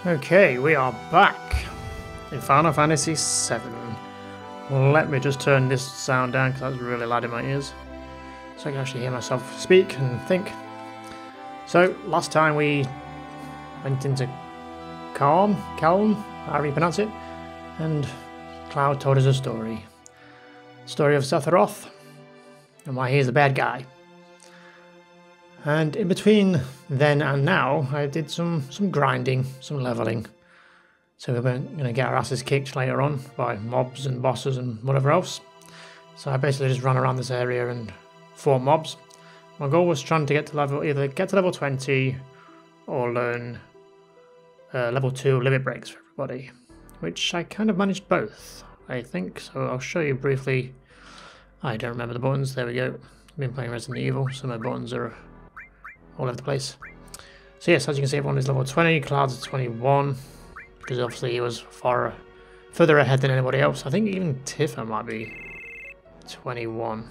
Okay, we are back in Final Fantasy VII. Let me just turn this sound down because that's really loud in my ears, so I can actually hear myself speak and think. So, last time we went into Calm, however you pronounce it, and Cloud told us a story. Story of Sephiroth, and why he's the bad guy. And in between then and now, I did some grinding, some leveling. So we're going to get our asses kicked later on by mobs and bosses and whatever else. So I basically just ran around this area and fought mobs. My goal was trying to get to either get to level 20 or learn level 2 limit breaks for everybody, which I kind of managed both, I think. So I'll show you briefly. I don't remember the buttons. There we go. I've been playing Resident Evil, so my buttons are all over the place. So yes, as you can see, everyone is level 20, Cloud's at 21, because obviously he was further ahead than anybody else. I think even Tifa might be 21.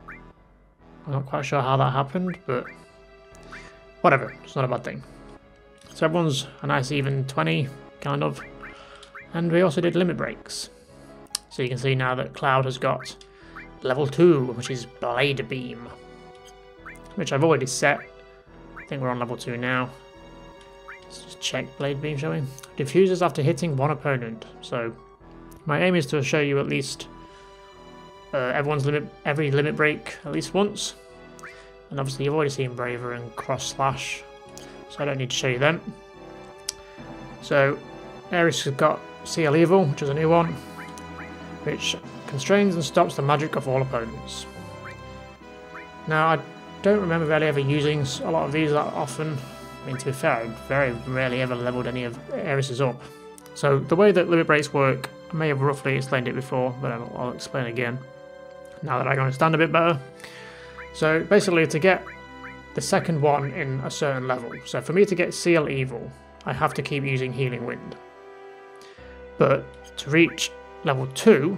I'm not quite sure how that happened, but whatever, it's not a bad thing. So everyone's a nice even 20, kind of. And we also did limit breaks. So you can see now that Cloud has got level 2, which is Blade Beam, which I've already set. I think we're on level 2 now. Let's just check Blade Beam showing. Diffuses after hitting one opponent. So my aim is to show you at least every limit break at least once. And obviously you've already seen Braver and Cross Slash, so I don't need to show you them. So Ares has got Seal Evil, which is a new one, which constrains and stops the magic of all opponents. Now I don't remember really ever using a lot of these that often. I mean, to be fair, I very rarely ever leveled any of Ares's up. So the way that limit breaks work, I may have roughly explained it before, but I'll explain again now that I can understand a bit better. So basically, to get the second one in a certain level, so for me to get Seal Evil, I have to keep using Healing Wind. But to reach level 2,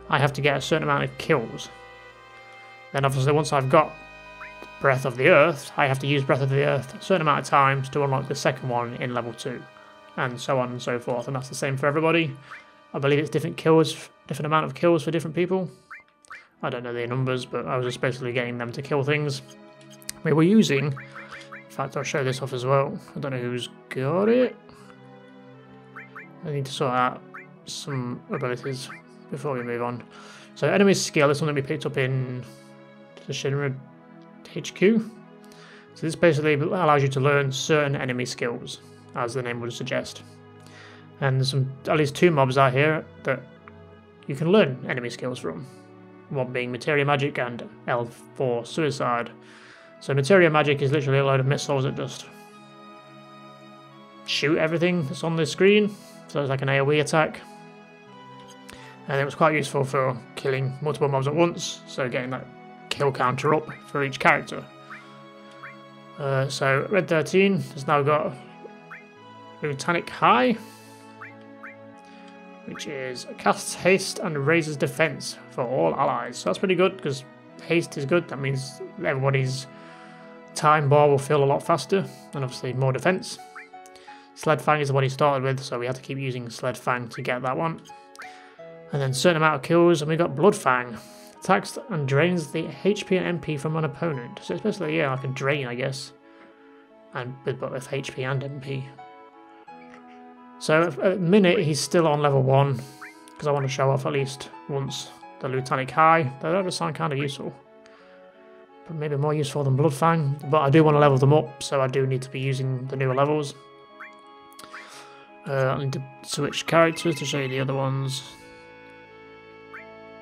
I have to get a certain amount of kills. Then obviously once I've got Breath of the Earth, I have to use Breath of the Earth a certain amount of times to unlock the second one in level 2. And so on and so forth, and that's the same for everybody. I believe it's different amount of kills for different people. I don't know the numbers, but I was just basically getting them to kill things. We were using, in fact I'll show this off as well. I don't know who's got it. I need to sort out some abilities before we move on. So enemy skill is something we picked up in the Shinra HQ. So this basically allows you to learn certain enemy skills, as the name would suggest. And there's at least 2 mobs out here that you can learn enemy skills from. One being Materia Magic and L4 Suicide. So Materia Magic is literally a load of missiles that just shoot everything that's on the screen. So it's like an AoE attack. And it was quite useful for killing multiple mobs at once, so getting that kill counter up for each character. So Red 13 has now got Lieutenant High, which is casts haste and raises defense for all allies. So that's pretty good, because haste is good. That means everybody's time bar will fill a lot faster, and obviously more defense. Sled Fang is what he started with, so we had to keep using Sled Fang to get that one. And then certain amount of kills, and we got Blood Fang. Attacks and drains the HP and MP from an opponent. So it's basically, yeah, like a drain, I guess. And with both HP and MP. So at the minute, he's still on level 1, because I want to show off at least once the Lieutenant High. That does sound kind of useful. But maybe more useful than Blood Fang. But I do want to level them up, so I do need to be using the newer levels. I need to switch characters to show you the other ones.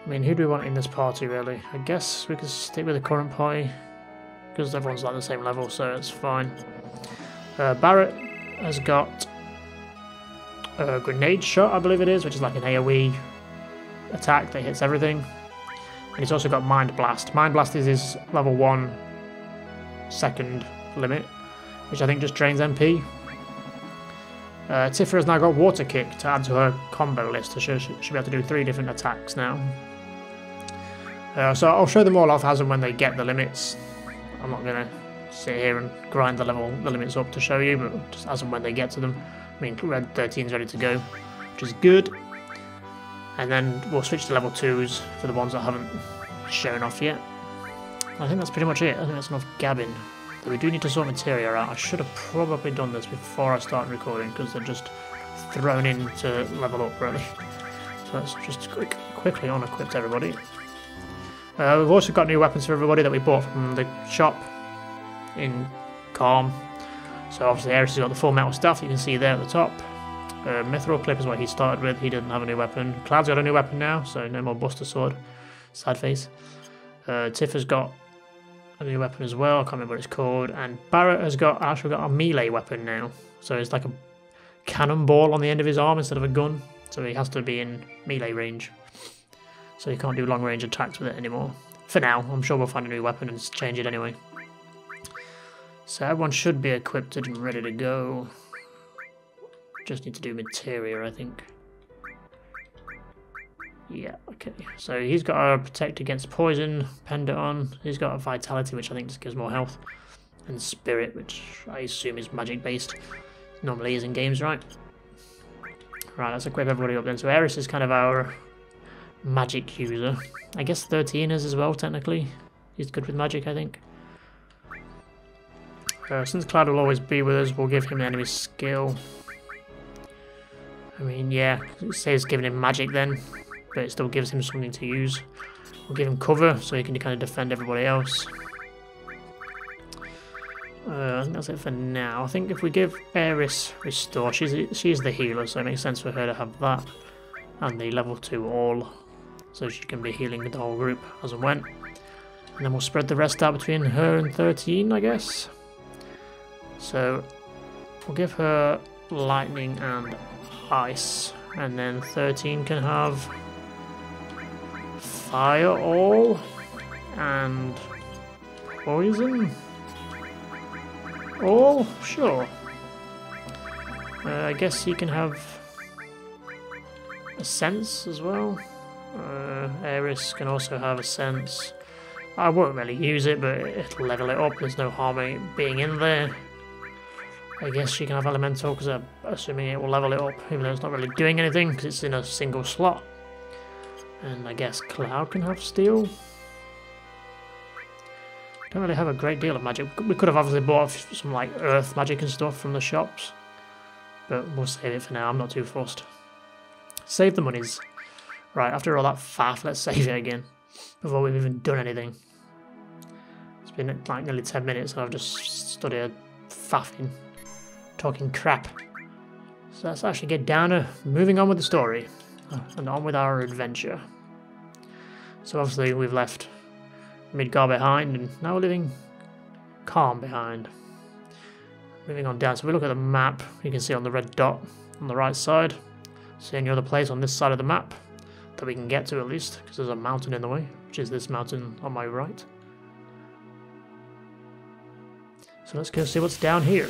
I mean, who do we want in this party, really? I guess we could stick with the current party, because everyone's like the same level, so it's fine. Barrett has got a Grenade Shot, I believe it is, which is like an AoE attack that hits everything. And he's also got Mind Blast. Mind Blast is his level 1 second limit, which I think just drains MP. Tifa has now got Water Kick to add to her combo list, so she'll be able to do 3 different attacks now. So I'll show them all off as and when they get the limits. I'm not going to sit here and grind the limits up to show you, but just as and when they get to them. I mean, red 13 is ready to go, which is good. And then we'll switch to level 2s for the ones that haven't shown off yet. I think that's pretty much it. I think that's enough gabbing. But we do need to sort materia out. I should have probably done this before I started recording, because they're just thrown in to level up, really. So let's just quickly unequip everybody. We've also got new weapons for everybody that we bought from the shop in Calm. So obviously Ares has got the full metal stuff, you can see there at the top. Mithril Clip is what he started with, he didn't have a new weapon. Cloud's got a new weapon now, so no more Buster Sword. Sad face. Tiff has got a new weapon as well, I can't remember what it's called. And Barrett has actually got a melee weapon now. So it's like a cannonball on the end of his arm instead of a gun. So he has to be in melee range. So he can't do long range attacks with it anymore. For now, I'm sure we'll find a new weapon and change it anyway. So everyone should be equipped and ready to go. Just need to do materia, I think. Yeah, okay. So he's got a protect against poison, pendant on. He's got a vitality, which I think just gives more health. And spirit, which I assume is magic based. Normally is in games, right? Right, let's equip everybody up then. So Ares is kind of our magic user. I guess 13 is as well, technically. He's good with magic, I think. Since Cloud will always be with us, we'll give him the enemy skill. I mean, yeah, it says giving him magic then, but it still gives him something to use. We'll give him cover, so he can kind of defend everybody else. I think that's it for now. I think if we give Ares Restore, she's the healer, so it makes sense for her to have that. And the level 2 all, so she can be healing the whole group as and when. And then we'll spread the rest out between her and 13, I guess. So we'll give her lightning and ice, and then 13 can have fire all and poison all, sure. I guess he can have a sense as well. Ares can also have a sense. I won't really use it, but it'll level it up. There's no harm in it being in there. I guess she can have elemental, because I'm assuming it will level it up, even though it's not really doing anything, because it's in a single slot. And I guess Cloud can have steel. Don't really have a great deal of magic. We could have obviously bought some like earth magic and stuff from the shops, but we'll save it for now. I'm not too fussed. Save the monies. Right, after all that faff, let's save it again before we've even done anything. It's been like nearly 10 minutes and I've just stood here faffing, talking crap. So let's actually get down to moving on with the story and on with our adventure. So obviously we've left Midgar behind and now we're leaving Calm behind. Moving on down, so we look at the map, you can see on the red dot on the right side. See any other place on this side of the map that we can get to at least, because there's a mountain in the way, which is this mountain on my right. So let's go see what's down here.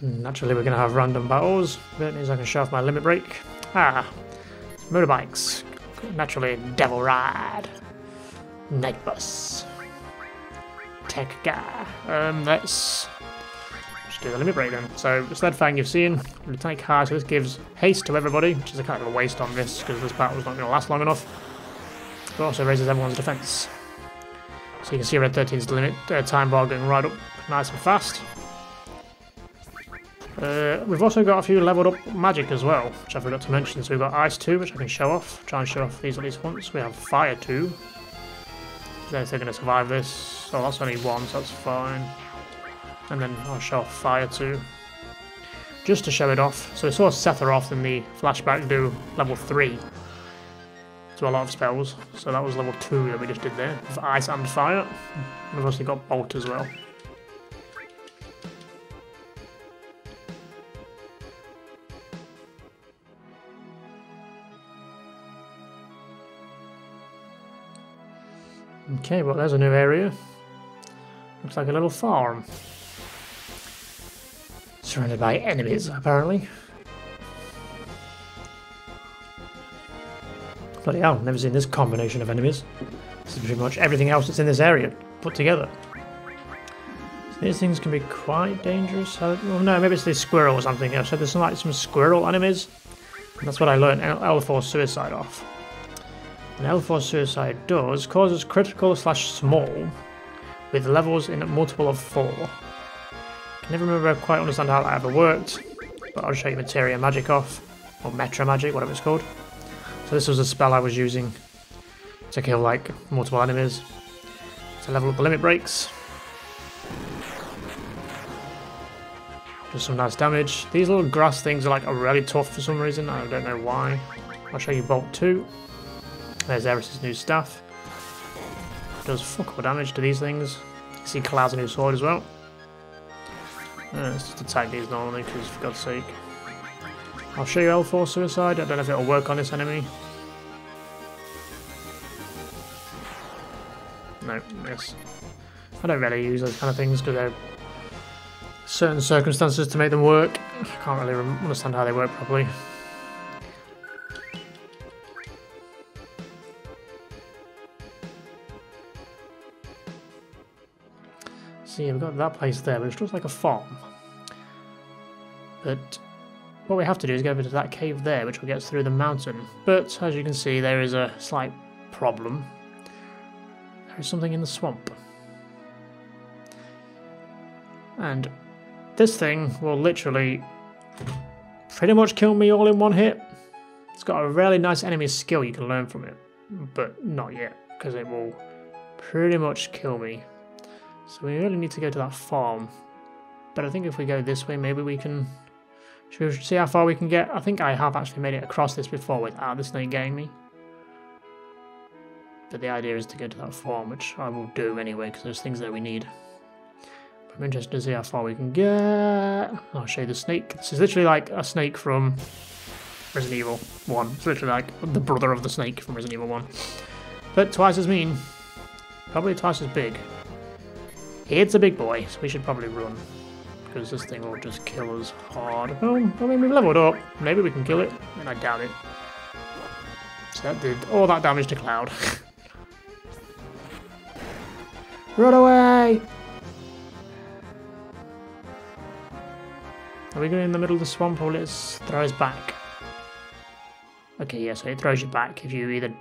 Naturally we're going to have random battles, but it means I can show off my limit break. Ah, motorbikes. Naturally, Devil Ride. Night Bus. Tech Guy. Let's just do the limit break then. So, the Sled Fang you've seen, Lieutenant Car, so this gives haste to everybody, which is a kind of a waste on this, because this battle's not going to last long enough. But also raises everyone's defense. So you can see Red 13's limit time bar going right up nice and fast. We've also got a few leveled up magic as well, which I forgot to mention. So we've got Ice 2, which I can show off. Try and show off these at least once. We have Fire 2. They're going to survive this. So that's only one, so that's fine. And then I'll show off Fire 2. Just to show it off. So we saw Sephiroth in the flashback do level 3 to a lot of spells. So that was level 2 that we just did there, with Ice and Fire. We've also got Bolt as well. Okay, well there's a new area. Looks like a little farm. Surrounded by enemies, apparently. Bloody hell, never seen this combination of enemies. This is pretty much everything else that's in this area put together. So these things can be quite dangerous. Well, no, maybe it's the squirrel or something. I said there's some squirrel enemies. And that's what I learned L4 Suicide off. And L4 Suicide causes critical / small with levels in a multiple of 4. I never remember quite understand how that ever worked, but I'll show you Materia Magic off, or Metra Magic, whatever it's called. So this was a spell I was using to kill like multiple enemies to level up the limit breaks. Does some nice damage. These little grass things are really tough for some reason. I don't know why. I'll show you Bolt 2. There's Eris's new staff. Does fuck all damage to these things. You see Cloud's new sword as well. Let's just attack these normally, because for God's sake. I'll show you L4 Suicide. I don't know if it'll work on this enemy. No, miss. I don't really use those kind of things because there are certain circumstances to make them work. I can't really understand how they work properly. See, we've got that place there, which looks like a farm. But what we have to do is go over to that cave there, which will get us through the mountain. But as you can see, there is a slight problem. There is something in the swamp. And this thing will literally pretty much kill me all in one hit. It's got a really nice enemy skill you can learn from it, but not yet, because it will pretty much kill me. So we really need to go to that farm. But I think if we go this way, maybe we can... Should we see how far we can get? I think I have actually made it across this before without the snake getting me. But the idea is to go to that farm, which I will do anyway, because there's things that we need. But I'm interested to see how far we can get. I'll show you the snake. This is literally like a snake from Resident Evil 1. It's literally like the brother of the snake from Resident Evil 1. But twice as mean. Probably twice as big. It's a big boy, so we should probably run. Because this thing will just kill us hard. Oh, I mean, we've leveled up. Maybe we can kill it. And I doubt it. So that did all that damage to Cloud. Run away! Are we going in the middle of the swamp, or let's throw us back? Okay, yeah, so it throws you back if you either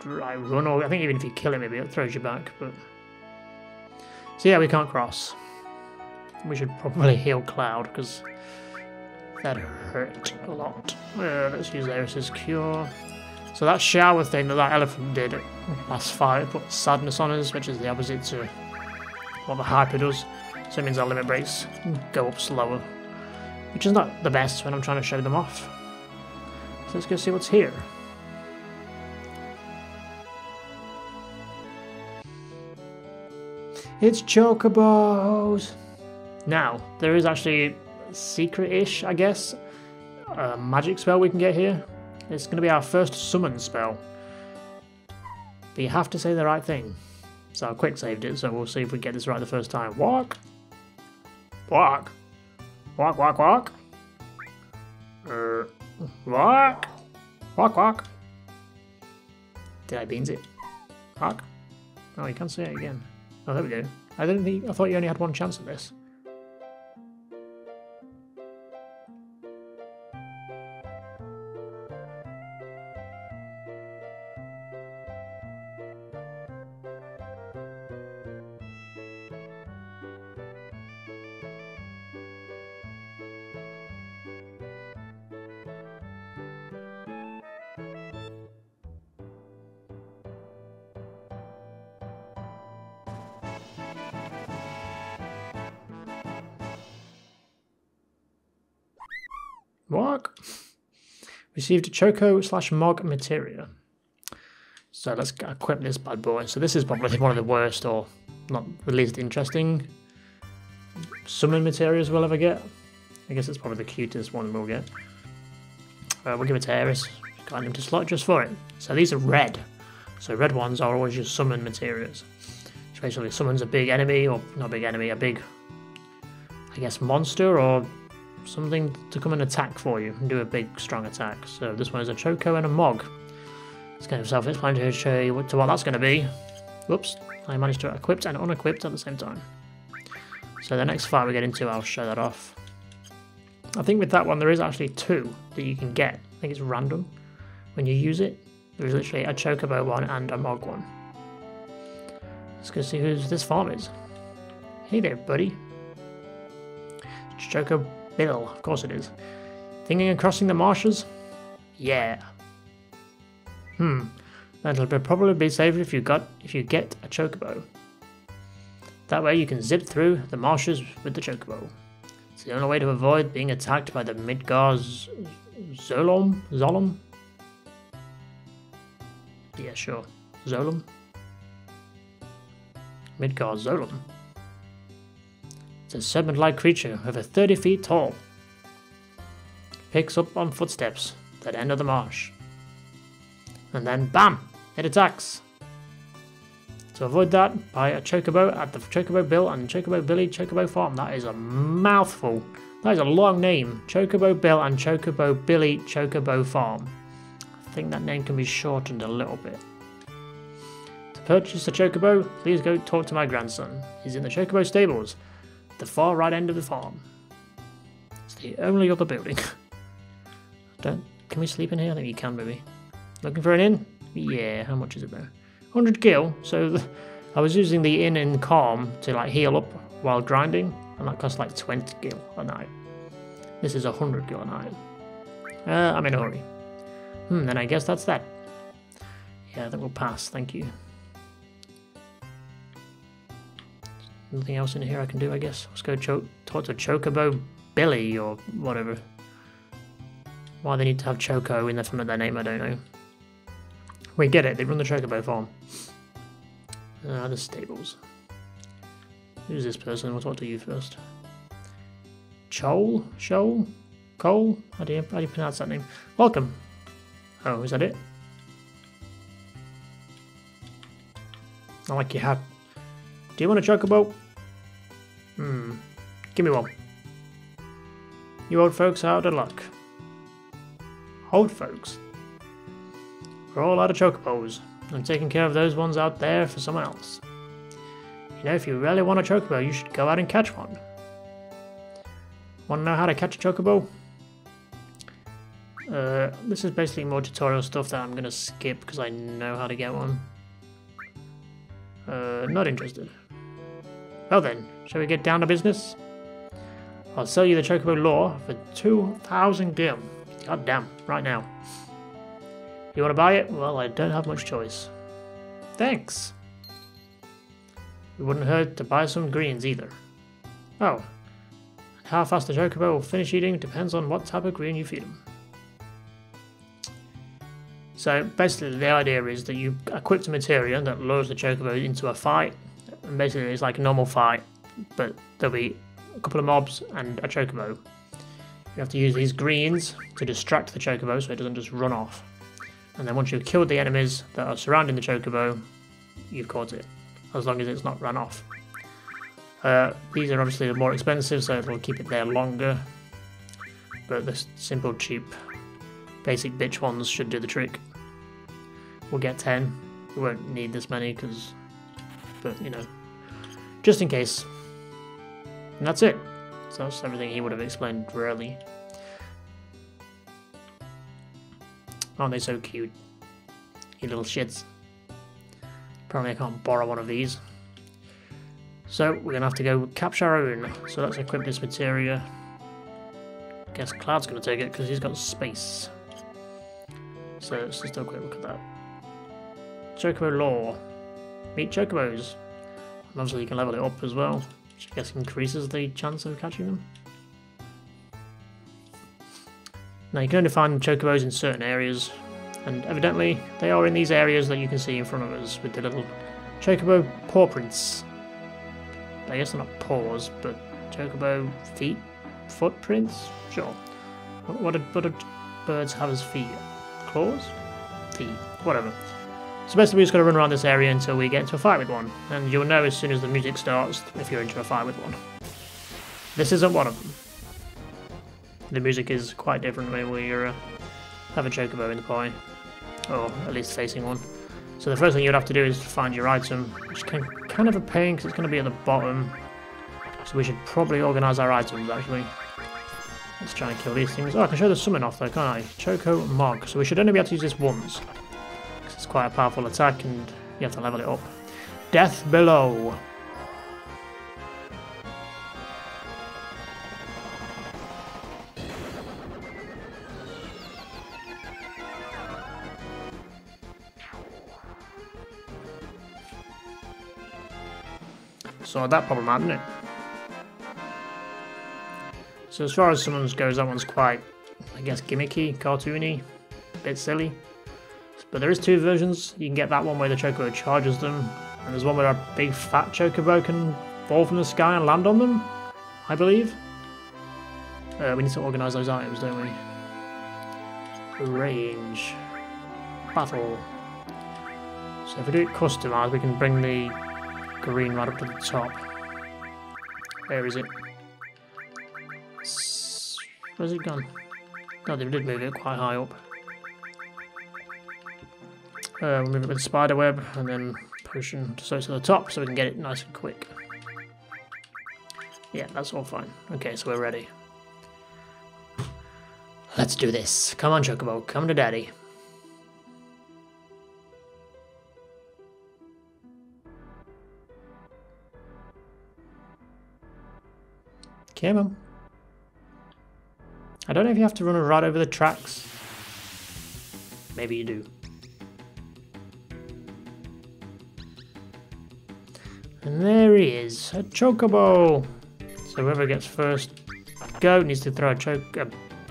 run, or I think even if you kill it, maybe it throws you back, but... So yeah, we can't cross. We should probably heal Cloud, because that hurt a lot. Let's use Eris's Cure. So that shower thing that elephant did last fight put sadness on us, which is the opposite to what the Hyper does. So it means our limit breaks go up slower, which is not the best when I'm trying to show them off. So let's go see what's here. It's Chocobos! Now, there is actually secret-ish, I guess, a magic spell we can get here. It's going to be our first summon spell. But you have to say the right thing. So I quick saved it, so we'll see if we get this right the first time. Walk! Walk! Walk, walk, walk! Walk! Walk, walk! Did I beans it? Walk? Oh, you can't say it again. Oh, there we go. I thought you only had one chance at this. Walk. Received a Choco/Mog materia. So let's equip this bad boy. So this is probably one of the worst, or not the least interesting summon materials we'll ever get. I guess it's probably the cutest one we'll get. We'll give it to Eris. Got an empty slot just for it. So these are red. So red ones are always just summon materials. So basically summons a big enemy, or not a big enemy, a big, I guess, monster or something to come and attack for you and do a big strong attack. So this one is a Choco and a Mog. It's kind of self-explanatory to show you to what that's going to be. Whoops, I managed to equip and unequip at the same time. So the next fight we get into, I'll show that off. I think with that one there is actually 2 that you can get. I think it's random when you use it. There's literally a Chocobo one and a Mog one. Let's go see who this farm is. Hey there, buddy. It's Choco Bill, of course it is. Thinking of crossing the marshes? Yeah. That'll probably be safer if you get a Chocobo. That way you can zip through the marshes with the Chocobo. It's the only way to avoid being attacked by the Midgar Zolom? Yeah, sure. Zolom? Midgar Zolom. It's a serpent-like creature over 30 feet tall. Picks up on footsteps at the end of the marsh. And then BAM! It attacks. To avoid that, buy a Chocobo at the Chocobo Bill and Chocobo Billy Chocobo Farm. That is a mouthful. That is a long name. Chocobo Bill and Chocobo Billy Chocobo Farm. I think that name can be shortened a little bit. To purchase a Chocobo, please go talk to my grandson. He's in the Chocobo stables, at the far right end of the farm. It's the only other building. Can we sleep in here? I think you can, maybe. Looking for an inn? Yeah, how much is it though? 100 gil, so I was using the inn in Calm to like heal up while grinding, and that costs like 20 gil a night. This is 100 gil a night. I'm in a hurry. Then I guess that's that. Yeah, that will pass, thank you. Nothing else in here I can do, I guess. Let's go talk to Chocobo Billy or whatever. Why they need to have Choco in the front of their name, I don't know. We get it, they run the Chocobo farm. The stables. Who's this person? We'll talk to you first. Chol? Shoal? Cole? How do you pronounce that name? Welcome. Oh, is that it? I like your hat. Do you want a Chocobo? Give me one. You old folks are out of luck. Old folks? We're all out of Chocobos. I'm taking care of those ones out there for someone else. You know, if you really want a Chocobo, you should go out and catch one. Want to know how to catch a Chocobo? This is basically more tutorial stuff that I'm going to skip because I know how to get one. Not interested. Well then, shall we get down to business? I'll sell you the Chocobo lore for 2,000 gil. God damn, right now. You want to buy it? Well, I don't have much choice. Thanks. It wouldn't hurt to buy some greens either. Oh. And how fast the Chocobo will finish eating depends on what type of green you feed them. So basically the idea is that you equip a materia that lures the Chocobo into a fight. And basically it's like a normal fight, but there'll be a couple of mobs and a Chocobo. You have to use these greens to distract the Chocobo so it doesn't just run off. And then once you've killed the enemies that are surrounding the Chocobo, you've caught it, as long as it's not run off. These are obviously more expensive, so it'll keep it there longer. But the simple, cheap, basic bitch ones should do the trick. We'll get 10. We won't need this many, but you know, just in case. And that's it. So that's everything he would have explained really. Aren't they so cute? You little shits. Apparently I can't borrow one of these. So we're gonna have to go capture our own. So let's equip this materia. Guess Cloud's gonna take it because he's got space. So let's just have a quick look at that. Chocobo lore. Meet Chocobos. And obviously you can level it up as well, which I guess increases the chance of catching them. Now you can only find Chocobos in certain areas, and evidently they are in these areas that you can see in front of us with the little Chocobo paw prints. I guess they're not paws, but Chocobo feet? Footprints? Sure. What do birds have as feet? Claws? Feet? Whatever. So basically we're just going to run around this area until we get into a fight with one, and you'll know as soon as the music starts if you're into a fight with one. This isn't one of them. The music is quite different when we have a Chocobo in the pie, or at least facing one. So the first thing you'd have to do is find your item, which can kind of a pain because it's going to be at the bottom. So we should probably organise our items actually. Let's try and kill these things. Oh, I can show the summon off though, can't I? Choco Mog. So we should only be able to use this once. Because it's quite a powerful attack and you have to level it up. Death Below. So that problem out, didn't it? So as far as summons goes, that one's quite, I guess, gimmicky, cartoony, a bit silly. But there is two versions. You can get that one where the Chocobo charges them, and there's one where a big fat Chocobo can fall from the sky and land on them, I believe. We need to organise those items, don't we? Range. Battle. So if we do it customised, we can bring the green right up to the top. Where is it? Where's it gone? God, they did move it quite high up. We'll move it with a spider web and then potion so it's to the top so we can get it nice and quick. Yeah, that's all fine. Okay, so we're ready. Let's do this. Come on, Chocobo, come to daddy. Come on. I don't know if you have to run right over the tracks. Maybe you do. And there he is, a Chocobo. So whoever gets first go needs to throw a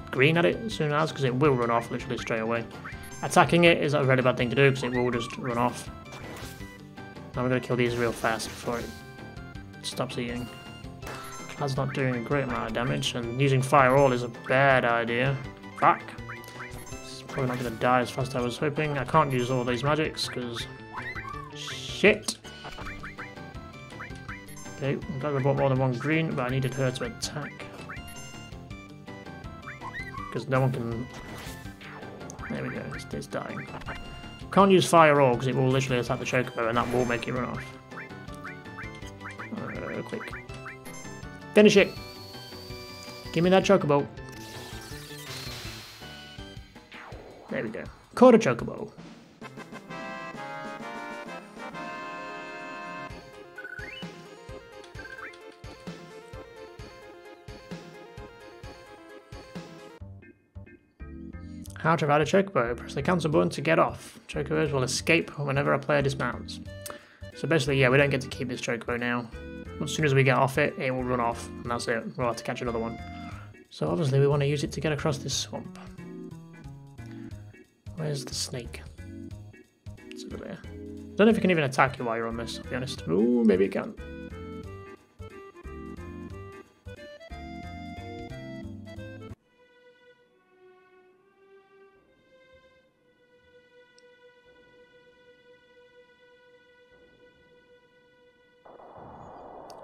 green at it as soon as, because it will run off literally straight away. Attacking it is a really bad thing to do because it will just run off. Now we're going to kill these real fast before it stops eating. That's not doing a great amount of damage, and using Fire All is a bad idea. Fuck. It's probably not going to die as fast as I was hoping. I can't use all these magics because... Shit! Okay, I'm glad we bought more than one green, but I needed her to attack. Because no one can... There we go, it's dying. Can't use Fire All because it will literally attack the Chocobo and that will make it run off. Quick. Finish it! Give me that Chocobo. There we go. Caught a Chocobo. How to ride a Chocobo. Press the cancel button to get off. Chocobos will escape whenever a player dismounts. So basically, yeah, we don't get to keep this Chocobo now. As soon as we get off it, it will run off, and that's it. We'll have to catch another one. So obviously we want to use it to get across this swamp. Where's the snake? It's over there. I don't know if it can even attack you while you're on this, to be honest. Ooh, maybe it can.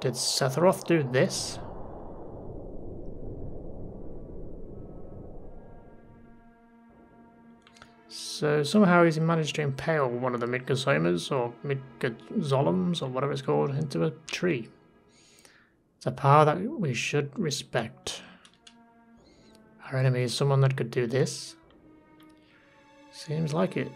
Did Sephiroth do this? So somehow he's managed to impale one of the Midgazomas or Midgazolums or whatever it's called into a tree. It's a power that we should respect. Our enemy is someone that could do this. Seems like it.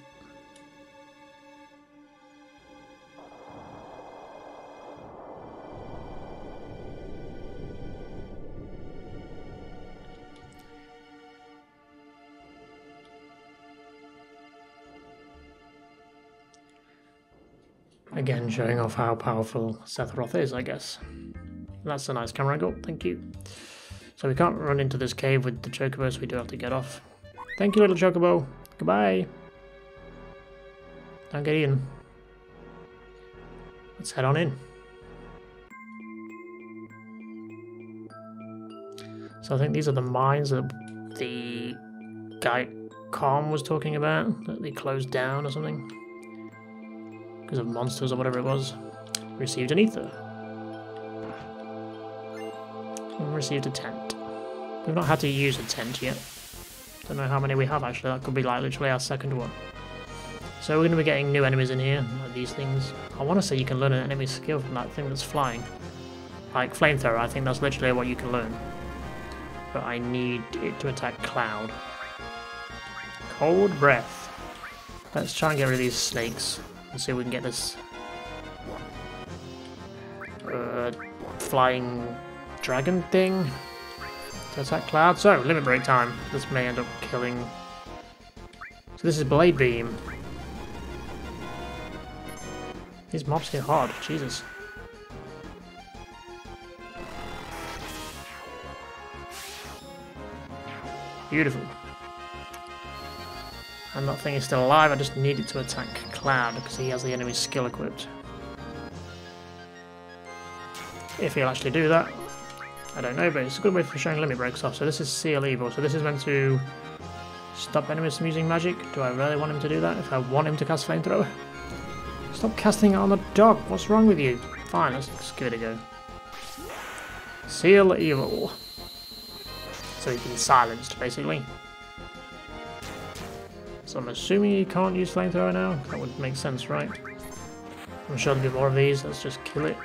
Again, showing off how powerful Sephiroth is, I guess. That's a nice camera angle, thank you. So we can't run into this cave with the Chocobo, so we do have to get off. Thank you, little Chocobo. Goodbye. Don't get in. Let's head on in. So I think these are the mines that the guy Calm was talking about, that they closed down or something. Because of monsters or whatever it was. Received an ether. And received a tent. We've not had to use a tent yet. Don't know how many we have actually. That could be like literally our second one. So we're going to be getting new enemies in here, like these things. I want to say you can learn an enemy skill from that thing that's flying. Like Flamethrower, I think that's literally what you can learn. But I need it to attack Cloud. Cold Breath. Let's try and get rid of these snakes and see if we can get this flying dragon thing to attack Cloud. So, limit break time. This may end up killing... So this is Blade Beam. These mobs hit hard, Jesus. Beautiful. And that thing is still alive, I just need it to attack Cloud because he has the enemy skill equipped. If he'll actually do that, I don't know, but it's a good way for showing limit breaks off. So this is Seal Evil, so this is meant to stop enemies from using magic. Do I really want him to do that if I want him to cast Flamethrower? Stop casting it on the dog, what's wrong with you? Fine, let's give it a go. Seal Evil. So he's been silenced, basically. So I'm assuming he can't use Flamethrower now? That would make sense, right? I'm sure there'll be more of these, let's just kill it.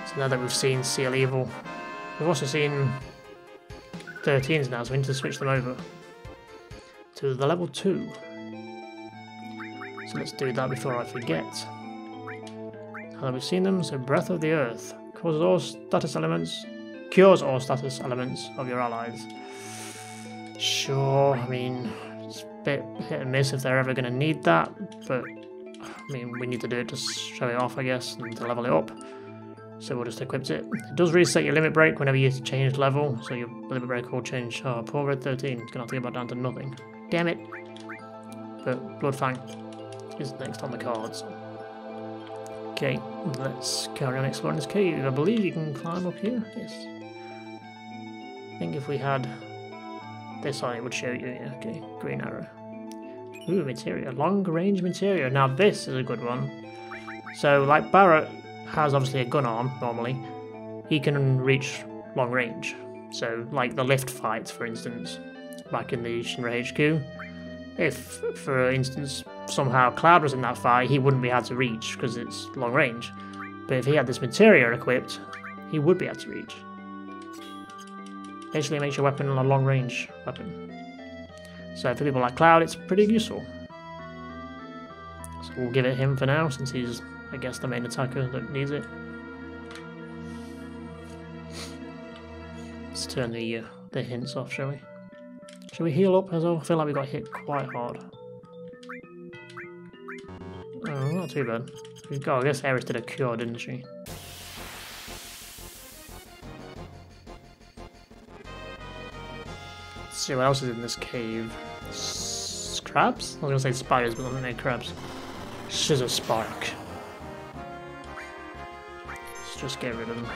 So now that we've seen Seal Evil, we've also seen 13s now, so we need to switch them over to the level 2. So let's do that before I forget. Now that we've seen them, so Breath of the Earth. Cures all status elements of your allies. Sure, I mean, it's a bit hit and miss if they're ever going to need that, but I mean, we need to do it to show it off, I guess, and to level it up. So we'll just equip it. It does reset your limit break whenever you change level, so your limit break will change. Oh, poor Red 13, it's going to have to get back down to nothing. Damn it! But Bloodfang is next on the cards. Okay, let's carry on exploring this cave. I believe you can climb up here. Yes. I think if we had this on, it would show you. Yeah, okay, green arrow. Ooh, materia. Long range materia. Now this is a good one. So, like Barrett has obviously a gun arm, normally. He can reach long range. So, like the lift fights, for instance, back in the Shinra HQ. If, for instance, somehow Cloud was in that fight, he wouldn't be able to reach because it's long range. But if he had this materia equipped, he would be able to reach. Basically, it makes your weapon a long range weapon. So for people like Cloud, it's pretty useful. So we'll give it him for now, since he's, I guess, the main attacker that needs it. Let's turn the hints off, shall we? Should we heal up as well? I feel like we got hit quite hard. Oh, not too bad. Oh, I guess Eris did a cure, didn't she? Let's see what else is in this cave. Crabs? I was going to say spiders, but I don't think they're crabs. Scissor Spark. Let's just get rid of them.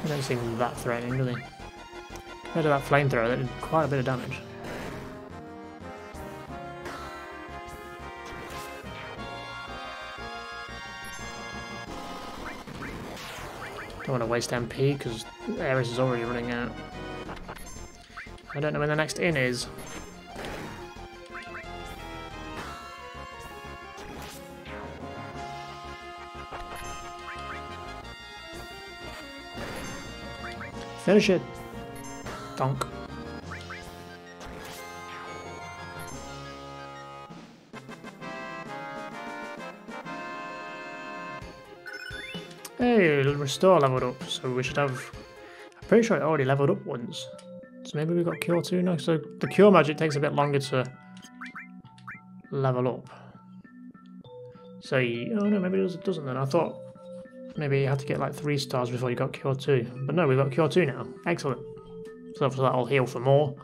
They don't seem that threatening, do they? Compared to that flamethrower, that did quite a bit of damage. Don't want to waste MP because Ares is already running out. I don't know when the next inn is. Finish it. Donk. Hey, it'll restore leveled up, so we should have... I'm pretty sure it already leveled up once. So maybe we've got Cure 2 now. So the Cure magic takes a bit longer to level up. So, oh no, maybe it doesn't then. I thought maybe you had to get like 3 stars before you got Cure 2. But no, we've got Cure 2 now. Excellent. So obviously that'll heal for more.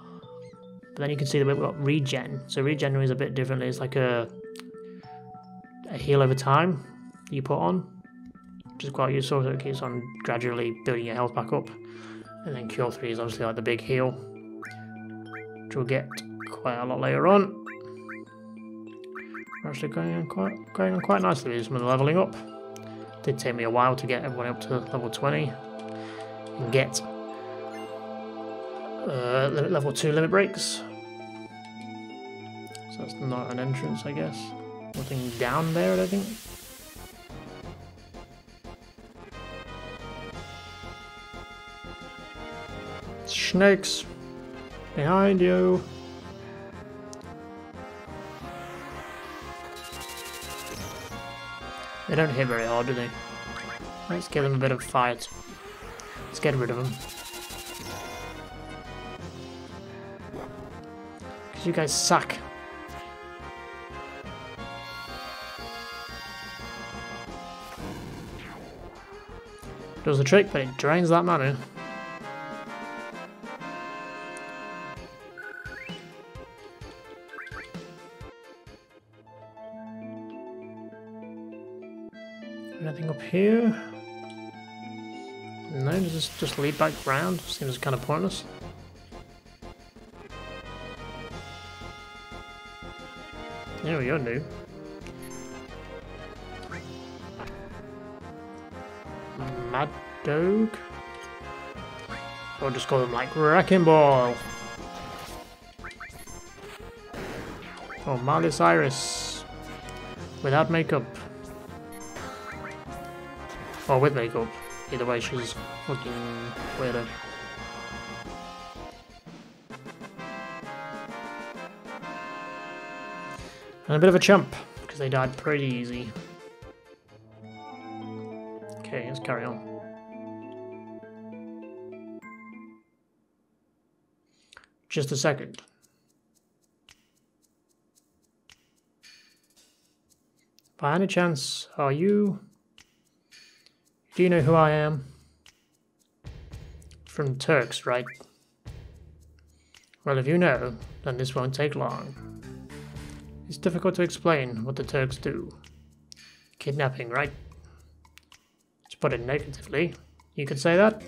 But then you can see that we've got Regen. So Regen is a bit differently. It's like a heal over time you put on, which is quite useful. So it keeps on gradually building your health back up. And then Cure 3 is obviously like the big heal, which we'll get quite a lot later on. We're actually going on quite nicely with some of the levelling up. Did take me a while to get everyone up to level 20 and get level 2 limit breaks. So that's not an entrance, I guess. Nothing down there, I don't think. Snakes! Behind you! They don't hit very hard, do they? Let's give them a bit of fight. Let's get rid of them. Because you guys suck. Does the trick, but it drains that mana. Anything up here? No, does this just lead back round? Seems kind of pointless. There we go, new. Mad Dog? I'll just call them like Wrecking Ball. Oh, Miley Cyrus. Without makeup. Or with makeup. Either way, she's fucking weirdo. And a bit of a chump, because they died pretty easy. Okay, let's carry on. Just a second. By any chance, are you... Do you know who I am? From Turks, right? Well, if you know, then this won't take long. It's difficult to explain what the Turks do. Kidnapping, right? To put it negatively, you could say that.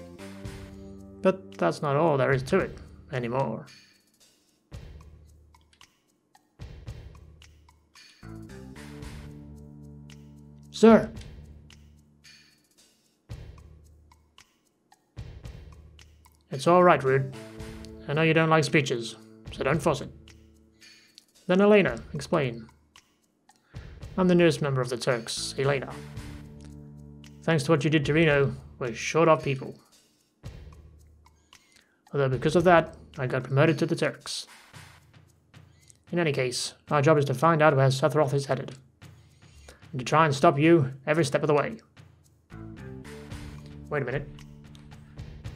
But that's not all there is to it anymore. Sir! It's all right, Rude. I know you don't like speeches, so don't force it. Then Elena, explain. I'm the newest member of the Turks, Elena. Thanks to what you did to Reno, we're short of people. Although because of that, I got promoted to the Turks. In any case, our job is to find out where Sephiroth is headed. And to try and stop you every step of the way. Wait a minute.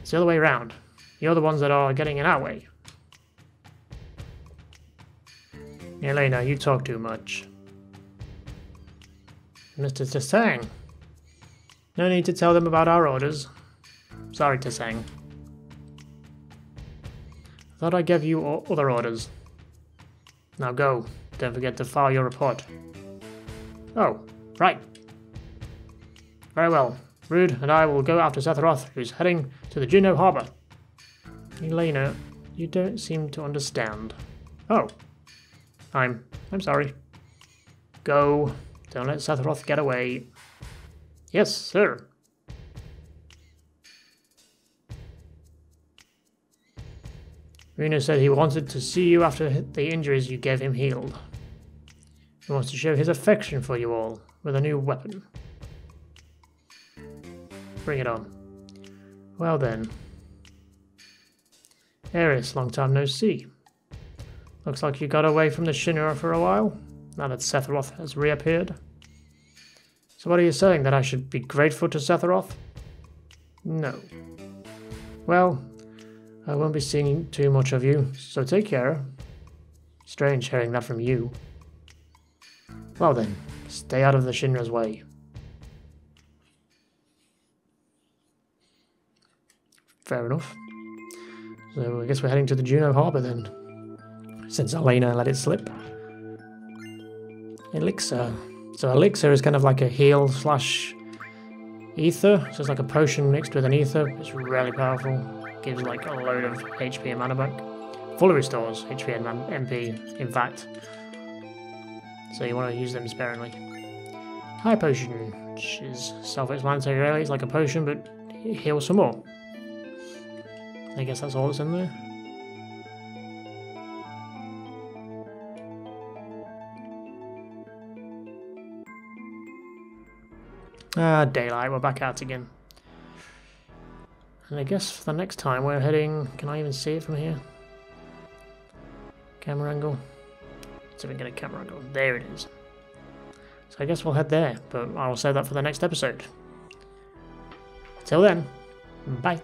It's the other way around. You're the ones that are getting in our way. Elena, you talk too much. Mr. Tsang. No need to tell them about our orders. Sorry, Tsang. I thought I gave you other orders. Now go. Don't forget to file your report. Oh, right. Very well. Rude and I will go after Sephiroth, who's heading to the Juno Harbor. Elena, you don't seem to understand. Oh. I'm sorry. Go. Don't let Sephiroth get away. Yes, sir. Reno said he wanted to see you after the injuries you gave him healed. He wants to show his affection for you all with a new weapon. Bring it on. Well then. Ares, long time no see. Looks like you got away from the Shinra for a while, now that Sephiroth has reappeared. So what are you saying, that I should be grateful to Sephiroth? No. Well, I won't be seeing too much of you, so take care. Strange hearing that from you. Well then, stay out of the Shinra's way. Fair enough. So I guess we're heading to the Juno Harbor then. Since Elena let it slip. Elixir. So Elixir is kind of like a heal slash ether. So it's like a potion mixed with an ether. It's really powerful. Gives like a load of HP and mana back. Fully restores HP and MP, in fact. So you want to use them sparingly. High Potion, which is self-explanatory really. It's like a potion, but it heals some more. I guess that's all that's in there. Ah, daylight, we're back out again. And I guess for the next time we're heading... Can I even see it from here? Camera angle? Let's see if we can get a camera angle. There it is. So I guess we'll head there, but I'll save that for the next episode. Till then, bye.